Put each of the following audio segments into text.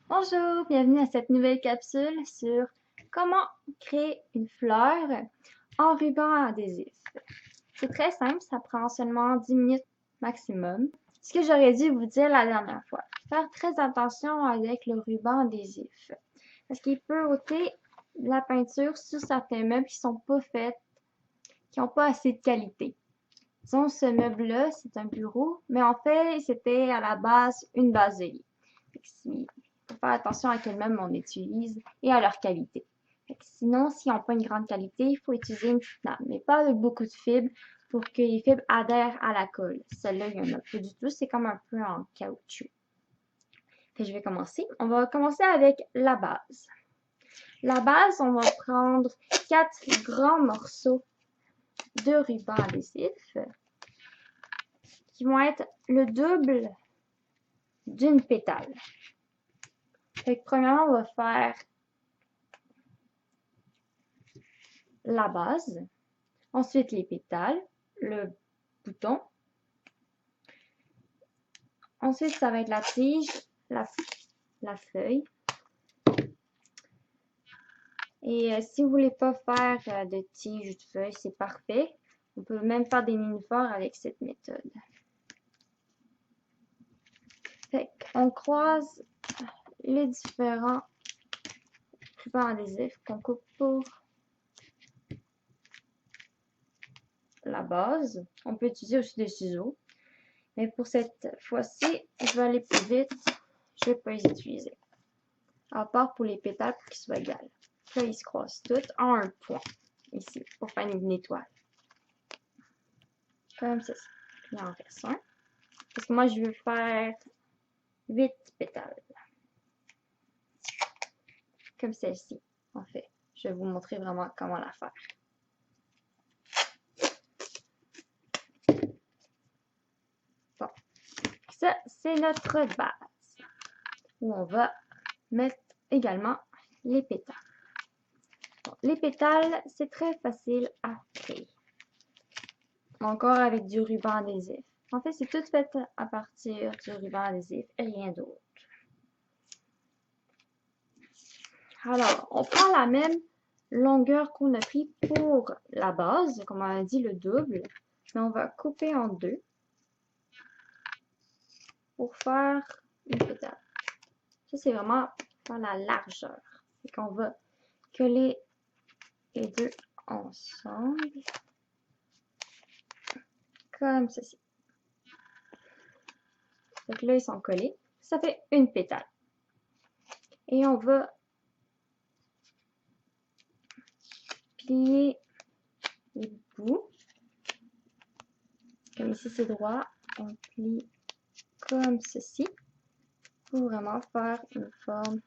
Bonjour, bienvenue à cette nouvelle capsule sur comment créer une fleur en ruban adhésif. C'est très simple, ça prend seulement 10 minutes maximum. Ce que j'aurais dû vous dire la dernière fois, faire très attention avec le ruban adhésif parce qu'il peut ôter la peinture sur certains meubles qui sont pas faits, qui n'ont pas assez de qualité. Disons, ce meuble-là, c'est un bureau, mais en fait, c'était à la base une base de lit. Il faut faire attention à quel meuble on utilise et à leur qualité. Sinon, s'ils n'ont pas une grande qualité, il faut utiliser une petite lame, mais pas avec beaucoup de fibres pour que les fibres adhèrent à la colle. Celle-là, il n'y en a pas du tout, c'est comme un peu en caoutchouc. Je vais commencer. On va commencer avec la base. La base, on va prendre 4 grands morceaux de ruban adhésif qui vont être le double d'une pétale. Premièrement, on va faire la base, ensuite les pétales, le bouton. Ensuite, ça va être la tige, la feuille. Et si vous voulez pas faire de tige ou de feuille, c'est parfait. On peut même faire des nénuphars avec cette méthode. On croise les différents rubans adhésifs qu'on coupe pour la base. On peut utiliser aussi des ciseaux. Mais pour cette fois-ci, je vais aller plus vite. Je ne vais pas les utiliser. À part pour les pétales pour qu'ils soient égales. Là, ils se croisent tous en un point. Ici, pour faire une étoile. Comme ça. Il en reste un. Parce que moi, je veux faire 8 pétales. Comme celle-ci, en fait. Je vais vous montrer vraiment comment la faire. Bon. Ça, c'est notre base. Où on va mettre également les pétales. Bon, les pétales, c'est très facile à créer. Encore avec du ruban adhésif. En fait, c'est tout fait à partir du ruban adhésif et rien d'autre. Alors, on prend la même longueur qu'on a pris pour la base, comme on a dit, le double, mais on va couper en deux pour faire une pétale. Ça, c'est vraiment pour la largeur. C'est qu'on va coller les deux ensemble, comme ceci. Donc là, ils sont collés. Ça fait une pétale. Et on va plier les bouts. Comme ici, c'est droit. On plie comme ceci pour vraiment faire une forme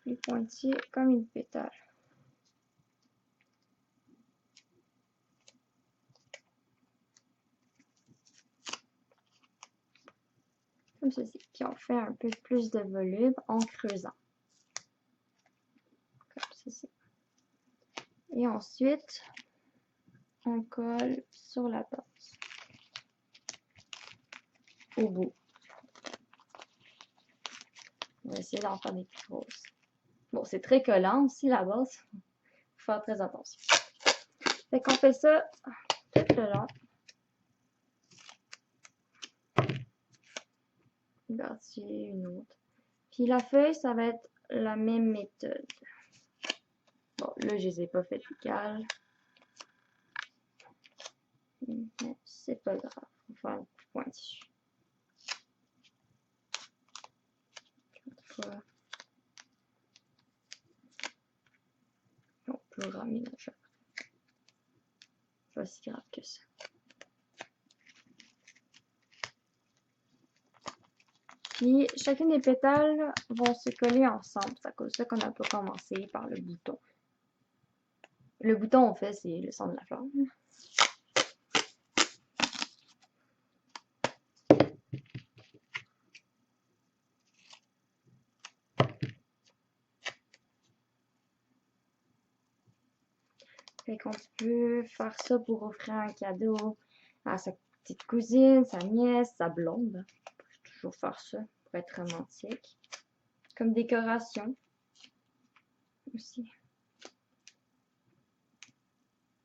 plus pointillée comme une pétale. Comme ceci. Puis on fait un peu plus de volume en creusant. Comme ceci. Et ensuite, on colle sur la base. Au bout. On va essayer d'en faire des plus grosses. Bon, c'est très collant aussi la base. Il faut faire très attention. Fait qu'on fait ça tout le long. Une partie, une autre. Puis la feuille, ça va être la même méthode. Bon, là, je les ai pas faites égales. Mais c'est pas grave. On va faire un plus pointu. Non, plus raminage. Pas si grave que ça. Puis, chacune des pétales vont se coller ensemble. C'est à cause de ça qu'on n'a pas commencé par le bouton. Le bouton, en fait, c'est le centre de la fleur. Fait qu'on peut faire ça pour offrir un cadeau à sa petite cousine, sa nièce, sa blonde. On peut toujours faire ça pour être romantique. comme décoration aussi.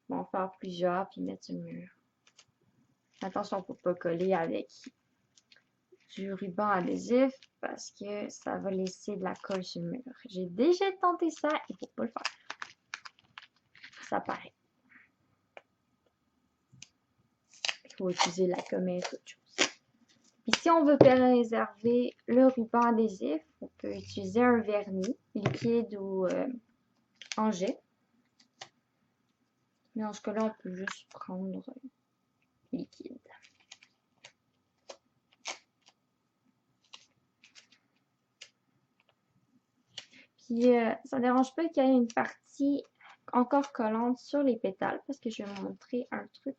On va en faire plusieurs puis mettre sur le mur. Attention pour pas coller avec du ruban adhésif parce que ça va laisser de la colle sur le mur. J'ai déjà tenté ça, il faut pas le faire. Ça paraît. Il faut utiliser la comète ou autre chose. Puis si on veut préserver le ruban adhésif, on peut utiliser un vernis liquide ou en jet. Mais en ce cas-là, on peut juste prendre liquide. Puis ça ne dérange pas qu'il y ait une partie encore collante sur les pétales parce que je vais vous montrer un truc.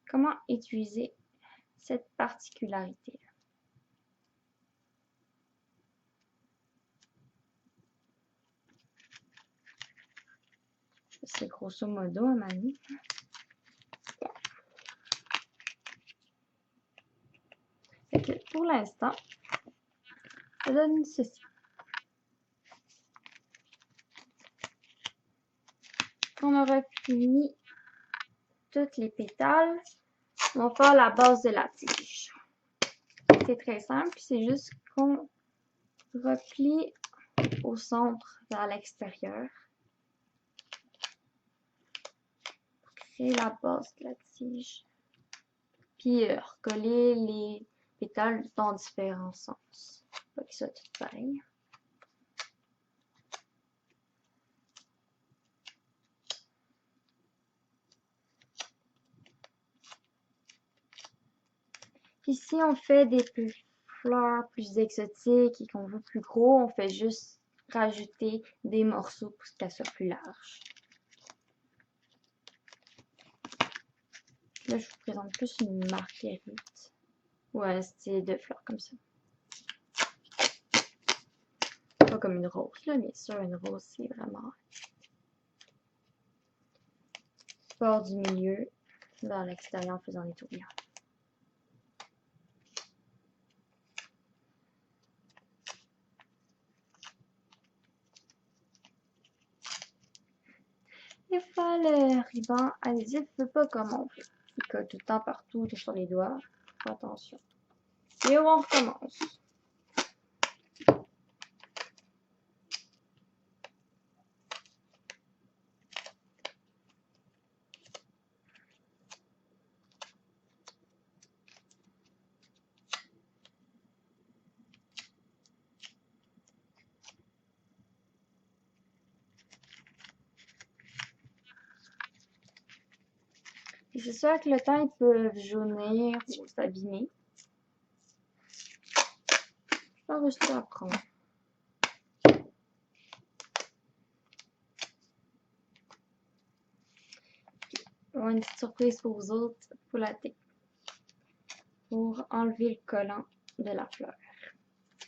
Comment utiliser cette particularité-là. C'est grosso modo à ma vie. Pour l'instant, ça donne ceci. Quand on aura fini toutes les pétales, on va faire la base de la tige. C'est très simple, c'est juste qu'on replie au centre vers l'extérieur pour créer la base de la tige. Puis recoller les pétales dans différents sens. Pas qu'ils soient tous pareils. Puis si on fait des fleurs plus exotiques et qu'on veut plus gros, on fait juste rajouter des morceaux pour qu'elles soient plus larges. Là, je vous présente plus une marguerite ou un style de fleurs comme ça. Pas comme une rose, là, bien sûr, une rose, c'est vraiment bord du milieu vers l'extérieur en faisant des tourbillons. Des fois, le ruban adhésif ne veut pas comme on veut. Il colle tout le temps partout, sur les doigts. Faut attention. Et on recommence. Et c'est sûr que le temps, ils peuvent jaunir ou s'abîmer. Je vais rester à prendre. On a une petite surprise pour vous autres pour enlever le collant de la fleur.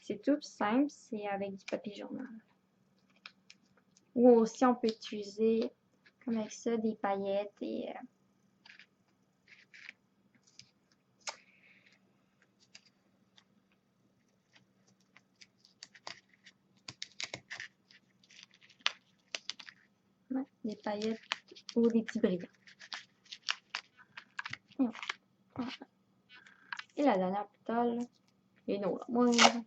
C'est tout simple, c'est avec du papier journal. Ou aussi, on peut utiliser, comme avec ça, des paillettes et des paillettes ou des petits brillants. Et la dernière pétale, et non, la moindre.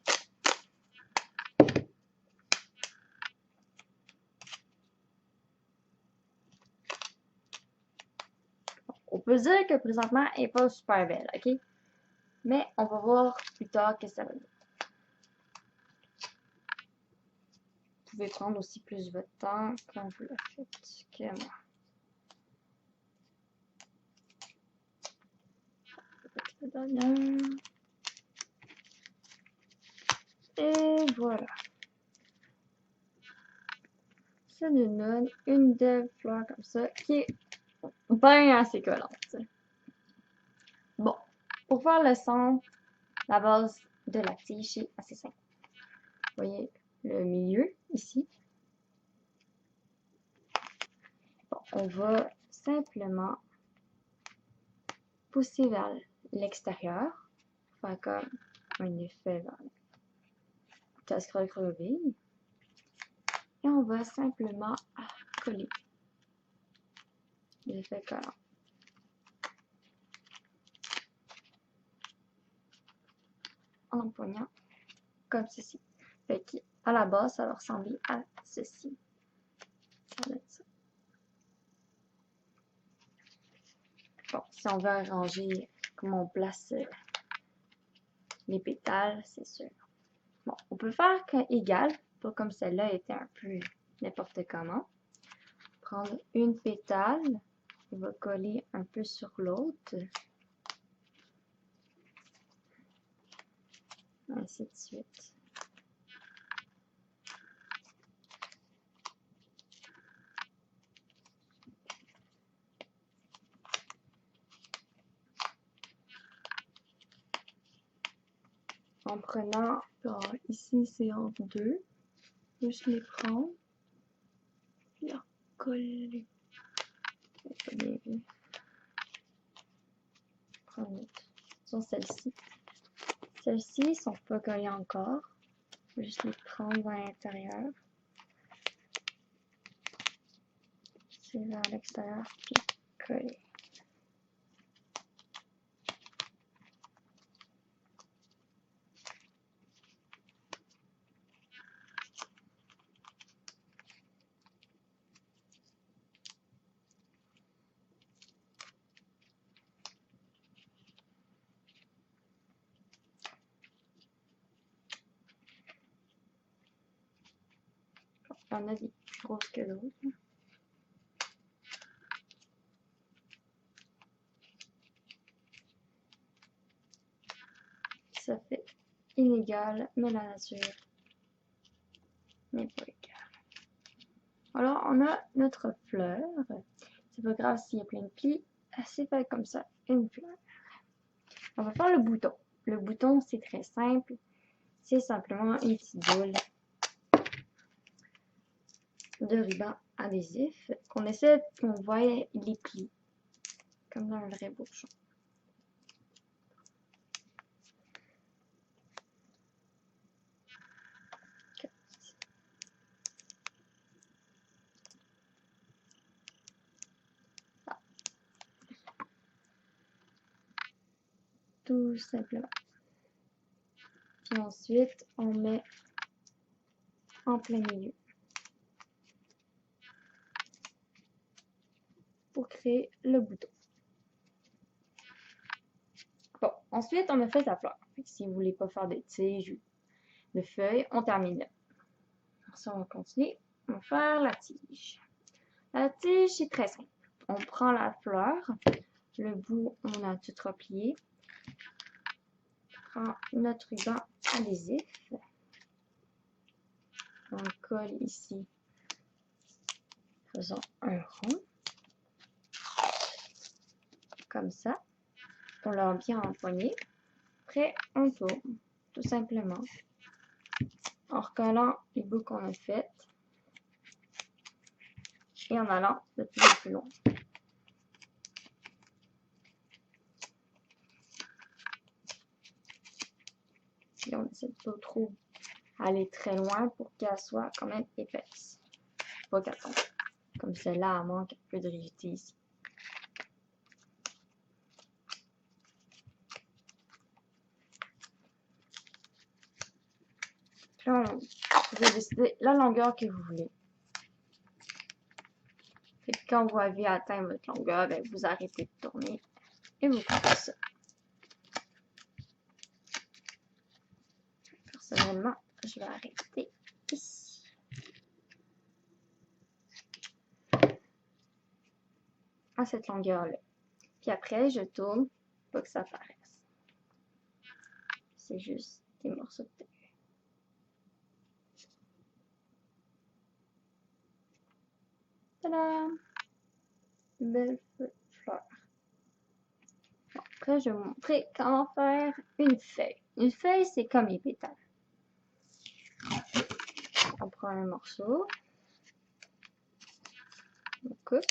On peut dire que présentement, elle n'est pas super belle, ok? Mais on va voir plus tard que ça va donner. Vous pouvez prendre aussi plus votre temps quand vous le faites que moi. Et voilà. Ça nous donne une de fleurs comme ça qui est bien assez collante. Bon, pour faire le centre, la base de la tige, c'est assez simple. Vous voyez le milieu ici. Bon, on va simplement pousser vers l'extérieur, faire comme un effet vers casserole crevée. Et on va simplement coller l'effet collant. En empoignant comme ceci. Fait qu'à la base, ça va ressembler à ceci. On va mettre ça. Bon, si on veut arranger comment on place les pétales, c'est sûr. Bon, on peut faire égal, pas comme celle-là était un peu n'importe comment. Prendre une pétale, on va coller un peu sur l'autre. Ainsi de suite. En prenant, ici c'est en deux, juste les prendre, puis en coller. Pas bien vu. Prendre une autre. Sur celle-ci. Celles-ci sont pas collées encore. Juste les prendre à l'intérieur. C'est vers l'extérieur, puis coller. Il y en a des plus grosses que d'autres. Ça fait inégal, mais la nature n'est pas égale. Alors, on a notre fleur. C'est pas grave s'il y a plein de plis. C'est fait comme ça, une fleur. On va faire le bouton. Le bouton, c'est très simple. C'est simplement une petite boule de ruban adhésif qu'on essaie qu'on voit les plis comme dans un vrai bouchon. Tout simplement. Puis ensuite, on met en plein milieu pour créer le bouton. Bon, ensuite, on a fait sa fleur. Si vous ne voulez pas faire de tiges ou de feuilles, on termine là. Ça, on va continuer. On va faire la tige. La tige, c'est très simple. On prend la fleur, le bout, on a tout replié. On prend notre ruban adhésif. On le colle ici. Faisons un rond. Comme ça. On l'a bien empoigné. Après, on tourne, tout simplement, en recollant les bouts qu'on a fait et en allant de plus en plus loin. Et on essaie de pas trop aller très loin pour qu'elle soit quand même épaisse. Pas qu'elle tombe. Comme celle-là, elle manque un peu de rigidité ici. Là, vous pouvez décider la longueur que vous voulez. Et quand vous avez atteint votre longueur, ben, vous arrêtez de tourner et vous coupez ça. Personnellement, je vais arrêter ici. À cette longueur-là. Puis après, je tourne pour que ça paraisse. C'est juste des morceaux de terre. Tadam! Belle fleur. Bon, après, je vais vous montrer comment faire une feuille. Une feuille, c'est comme les pétales. On prend un morceau. On coupe.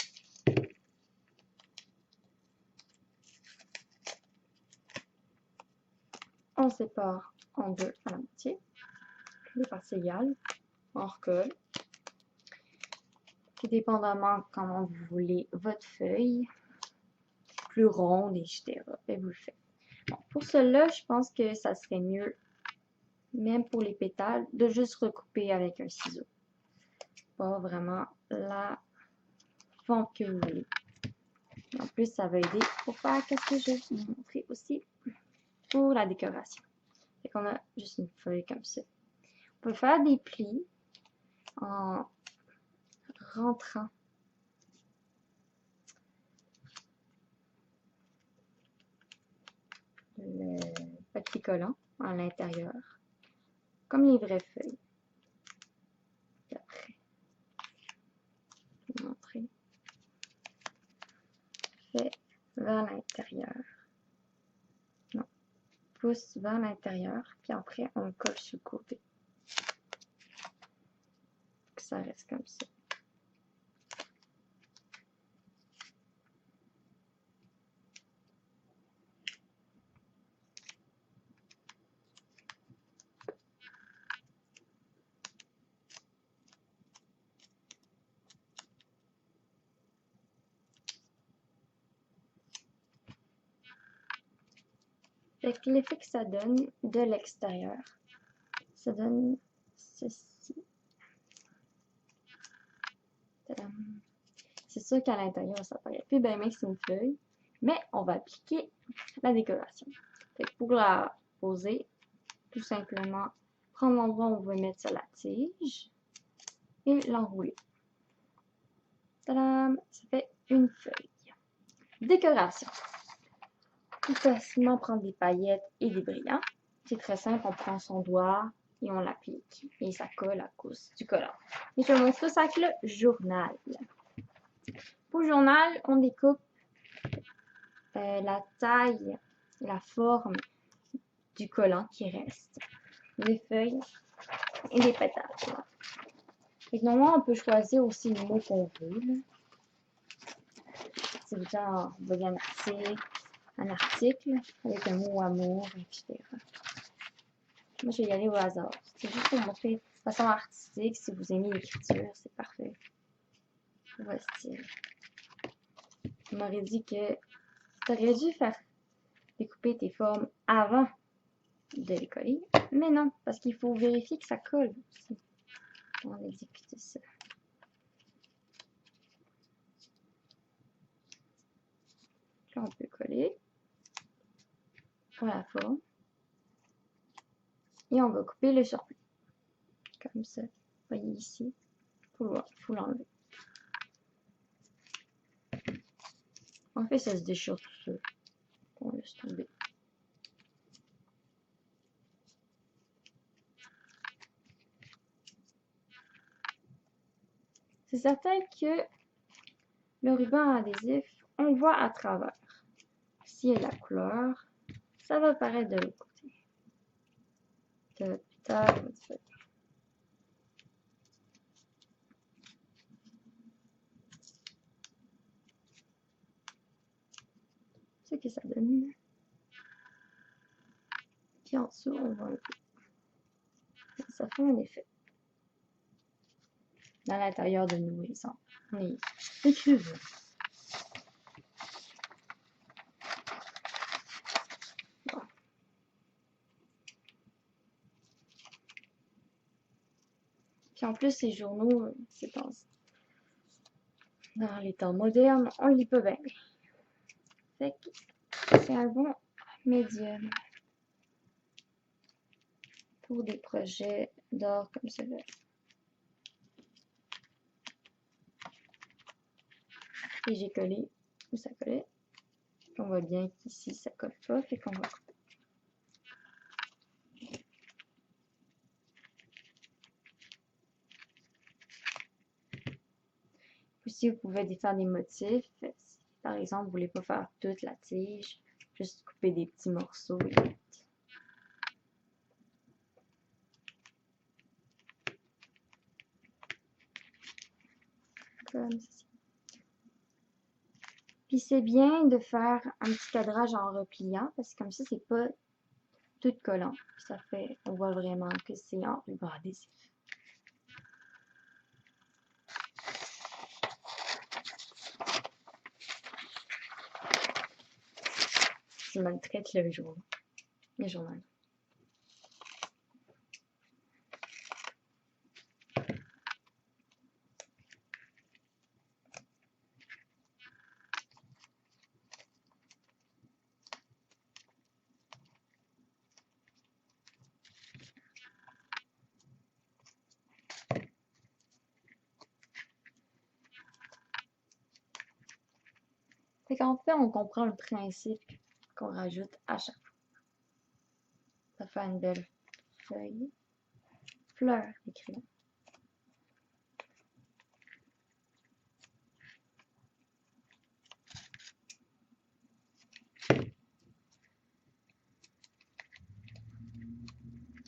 On sépare en deux à la moitié. des parties égales. On recolle. Puis dépendamment comment vous voulez votre feuille, plus ronde, etc. Et vous le faites. Bon, pour cela, je pense que ça serait mieux, même pour les pétales, de juste recouper avec un ciseau. Pas vraiment la forme que vous voulez. En plus, ça va aider pour faire ce que je vais vous montrer aussi pour la décoration. Fait qu'on a juste une feuille comme ça. On peut faire des plis en rentrant le papier collant à l'intérieur, comme les vraies feuilles. Puis après, je vais vous montrer. Fait vers l'intérieur. Non, pousse vers l'intérieur, puis après on le colle sur le côté. Que ça reste comme ça. Fait que l'effet que ça donne de l'extérieur, ça donne ceci. C'est sûr qu'à l'intérieur, ça paraît plus bien que c'est une feuille, mais on va appliquer la décoration. Fait que pour la poser, tout simplement prendre l'endroit où on veut mettre sur la tige et l'enrouler. Tadam! Ça fait une feuille. Décoration. Tout facilement prendre des paillettes et des brillants. C'est très simple, on prend son doigt et on l'applique. Et ça colle à cause du collant. Et je montre ça avec le journal. Pour le journal, on découpe la taille, la forme du collant qui reste, des feuilles et des pétales. Et normalement, on peut choisir aussi le mot qu'on veut. C'est genre, vous voyez un article avec un mot amour, etc. Moi, je vais y aller au hasard. C'est juste pour montrer de façon artistique. Si vous aimez l'écriture, c'est parfait. Voici. On m'aurait dit que tu aurais dû faire découper tes formes avant de les coller. Mais non, parce qu'il faut vérifier que ça colle aussi. On va exécuter ça. Là, on peut coller pour la forme. Et on va couper le surplus. Comme ça. Vous voyez ici. Il faut l'enlever. En fait, ça se déchire tout seul. On laisse tomber. C'est certain que le ruban adhésif, on voit à travers. S'il y a la couleur, ça va apparaître de l'autre côté. Ce que ça donne. Puis en dessous, on va enlever. Ça fait un effet. Dans l'intérieur de nous, exemple. On est écrivain. Bon. Puis en plus, ces journaux, c'est dans les temps modernes, on lit pas bien. Fait que c'est un bon médium pour des projets d'art comme celui-là. Et j'ai collé où ça collait. Puis on voit bien qu'ici ça colle pas, fait qu'on va couper. Aussi, vous pouvez faire des motifs. Si, par exemple, vous voulez pas faire toute la tige, juste couper des petits morceaux et tout. Comme ceci. Puis c'est bien de faire un petit cadrage en repliant, parce que comme ça, c'est pas tout collant. Puis ça fait, on voit vraiment que c'est en ruban adhésif. Je me le traite le journal. Fait qu'en fait, on comprend le principe qu'on rajoute à chaque fois. Ça fait une belle feuille, fleur de crayon.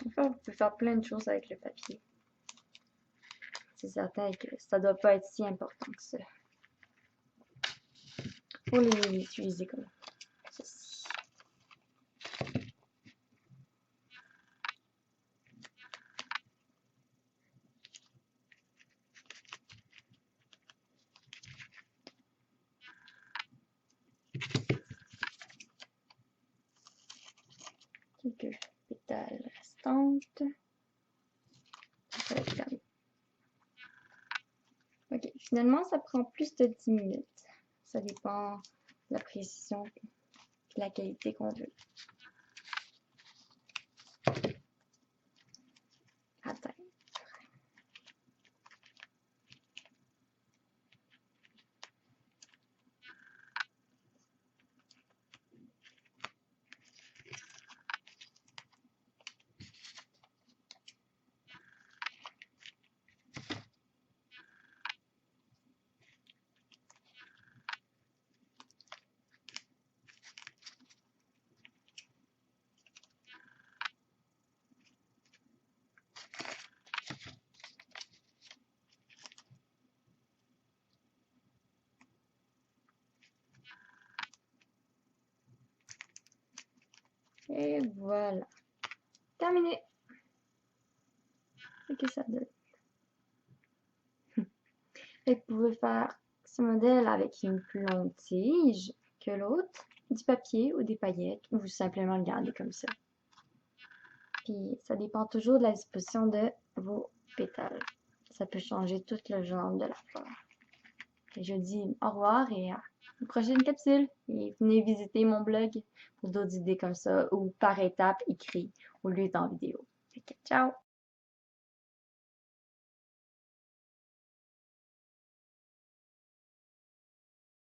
Enfin, vous pouvez faire plein de choses avec le papier. C'est certain que ça doit pas être si important que ça. Pour les utiliser comme ceci. Quelques pétales restantes. Ça va être terminé. Ok, finalement, ça prend plus de 10 minutes. Ça dépend de la précision et de la qualité qu'on veut atteindre. Et voilà. Terminé. Et que ça donne. Et vous pouvez faire ce modèle avec une plus longue tige que l'autre, du papier ou des paillettes, ou simplement le garder comme ça. Puis ça dépend toujours de la disposition de vos pétales. Ça peut changer tout le genre de la fleur. Et je dis au revoir et à une prochaine capsule. Et venez visiter mon blog pour d'autres idées comme ça ou par étapes écrites au lieu d'en vidéo. Ciao!